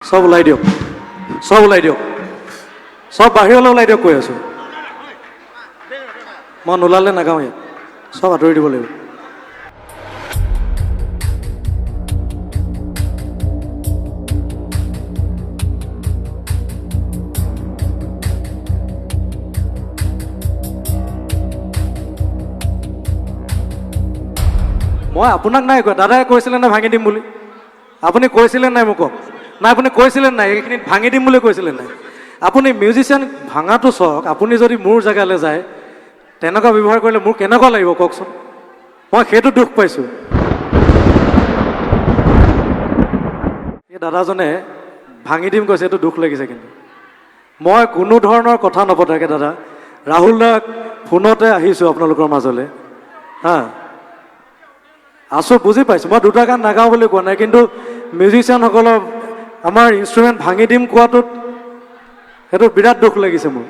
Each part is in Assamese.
সব ওলাই দিয়ক, সব ওলাই দিয়ক, সব বাহিৰলৈ ওলাই দিয়ক কৈ আছোঁ। মই নোলালে নাগাওঁ ইয়াত, সব আঁতৰি দিব লাগিব। মই আপোনাক নাই কোৱা, দাদাই কৈছিলে নে ভাঙি দিম বুলি? আপুনি কৈছিলে নাই মোক কওক? নাই আপুনি কৈছিলে নাই এইখিনিত ভাঙি দিম বুলি কৈছিলে নাই? আপুনি মিউজিচিয়ান ভাঙাটো চাওক, আপুনি যদি মোৰ জেগালৈ যায় তেনেকুৱা ব্যৱহাৰ কৰিলে মোৰ কেনেকুৱা লাগিব কওকচোন? মই সেইটো দুখ পাইছোঁ। এই দাদাজনে ভাঙি দিম কৈছে, এইটো দুখ লাগিছে। কিন্তু মই কোনো ধৰণৰ কথা নপতাকে দাদা ৰাহুল দাক ফোনতে আহিছোঁ আপোনালোকৰ মাজলৈ, হা আছোঁ, বুজি পাইছোঁ। মই দুটা গান নাগাওঁ বুলি কোৱা নাই, কিন্তু মিউজিচিয়ানসকলক আমাৰ ইনষ্ট্ৰুমেণ্ট ভাঙি দিম কোৱাটোত সেইটো বিৰাট দুখ লাগিছে মোৰ।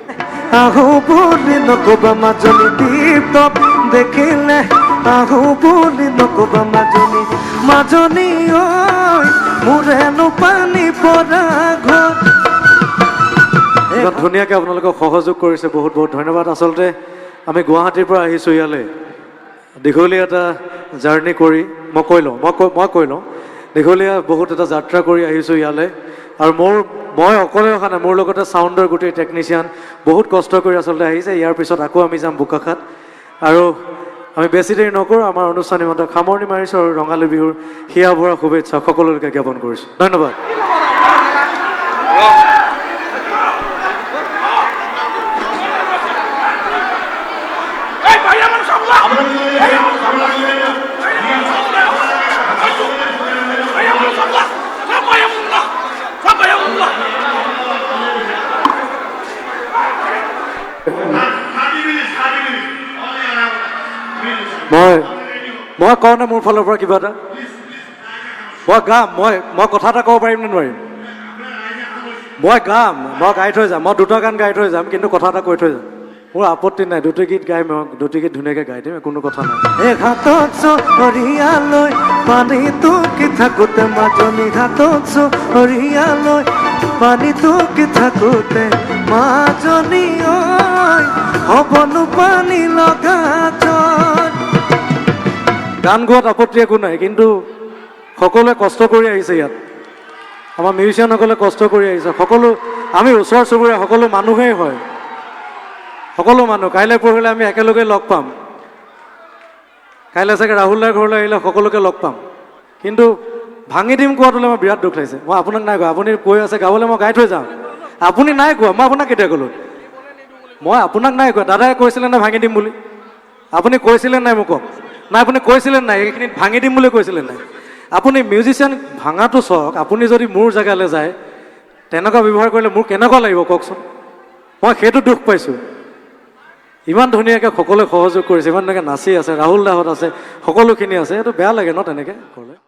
আহো বুলি নকবা মাজনী দীপ্তক দেখিলে, আহো বুলি নকবা মাজনী, মাজনী ঐ মোৰেনো পানী পৰা ঘৰ। ইমান ধুনীয়াকৈ আপোনালোকক সহযোগ কৰিছে, বহুত বহুত ধন্যবাদ। আচলতে আমি গুৱাহাটীৰ পৰা আহিছোঁ ইয়ালৈ, দীঘলীয়া এটা জাৰ্ণি কৰি, মই কৈ লওঁ দীঘলীয়া বহুত এটা যাত্ৰা কৰি আহিছোঁ ইয়ালৈ। আৰু মই অকলে অহা নাই, মোৰ লগতে চাউণ্ডৰ গোটেই টেকনিচিয়ান বহুত কষ্ট কৰি আচলতে আহিছে। ইয়াৰ পিছত আকৌ আমি যাম বোকাখাত, আৰু আমি বেছি দেৰি নকৰোঁ, আমাৰ অনুষ্ঠান ইমানতে সামৰণি মাৰিছোঁ। আৰু ৰঙালী বিহুৰ হিয়া ভৰা শুভেচ্ছা সকলোলৈকে জ্ঞাপন কৰিছোঁ। ধন্যবাদ। মই কওঁ নে মোৰ ফালৰ পৰা কিবা এটা? মই গাম, মই কথা এটা ক'ব পাৰিম নে নোৱাৰিম? মই গাম, মই গাই থৈ যাম, মই দুটা গান গাই থৈ যাম, কিন্তু কথা এটা কৈ থৈ যাম। মোৰ আপত্তি নাই, দুটি গীত গাই মই দুটি গীত ধুনীয়াকৈ গাই দিম, কোনো কথা নাই। হাতত চৰিয়ালৈ পানীটো কি থাকোতে, মাজনী হাতত চৰিয়ালৈ পানীটো কি থাকোতে, মাজনী ঐ হ'বনো পানী লগা জ্বৰ। গান গোৱাত আপত্তি একো নাই, কিন্তু সকলোৱে কষ্ট কৰি আহিছে ইয়াত, আমাৰ মিউজিচিয়ানসকলে কষ্ট কৰি আহিছে। সকলো আমি ওচৰ চুবুৰীয়া সকলো মানুহেই হয়, সকলো মানুহ। কাইলৈ পৰহিলৈ আমি একেলগে লগ পাম, কাইলৈ চাগে ৰাহুল দাৰ ঘৰলৈ আহিলে সকলোকে লগ পাম। কিন্তু ভাঙি দিম কোৱাটোলৈ মই বিৰাট দুখ লাগিছে। মই আপোনাক নাই কোৱা, আপুনি কৈ আছে গাবলৈ, মই গাই থৈ যাম। আপুনি নাই কোৱা, মই আপোনাক কেতিয়া ক'লোঁ? মই আপোনাক নাই কোৱা, দাদাই কৈছিলে নে ভাঙি দিম বুলি? আপুনি কৈছিলে নাই মোক কওক? নাই আপুনি কৈছিলে নাই এইখিনিত ভাঙি দিম বুলি কৈছিলে নাই? আপুনি মিউজিচিয়ান ভাঙাটো চাওক, আপুনি যদি মোৰ জেগালৈ যায় তেনেকুৱা ব্যৱহাৰ কৰিলে মোৰ কেনেকুৱা লাগিব কওকচোন? মই সেইটো দুখ পাইছোঁ। ইমান ধুনীয়াকৈ সকলোৱে সহযোগ কৰিছে, ইমান ধুনীয়াকৈ নাচি আছে, ৰাহুল দাহঁত আছে, সকলোখিনি আছে, সেইটো বেয়া লাগে ন তেনেকৈ ক'লে।